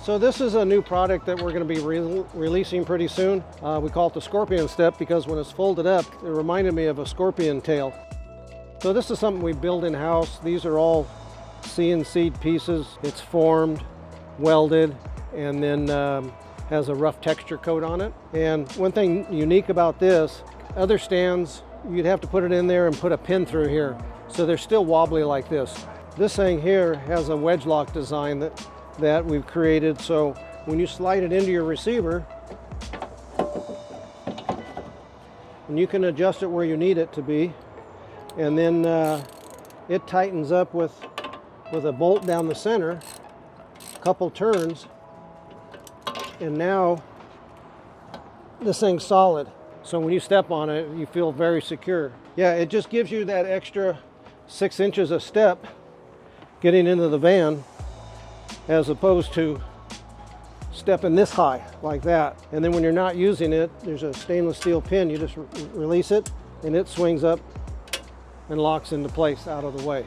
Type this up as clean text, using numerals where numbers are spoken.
So this is a new product that we're going to be releasing pretty soon. We call it the scorpion step because when it's folded up, it reminded me of a scorpion tail. So this is something we build in-house. These are all CNC'd pieces. It's formed, welded, and then has a rough texture coat on it. And one thing unique about this, other stands, you'd have to put it in there and put a pin through here. So they're still wobbly like this. This thing here has a wedge lock design that we've created. So when you slide it into your receiver, and you can adjust it where you need it to be, and then it tightens up with a bolt down the center, a couple turns, and now this thing's solid. So when you step on it, you feel very secure. Yeah, it just gives you that extra 6 inches of step getting into the van, as opposed to stepping this high like that. And then when you're not using it, there's a stainless steel pin. You just release it and it swings up and locks into place out of the way.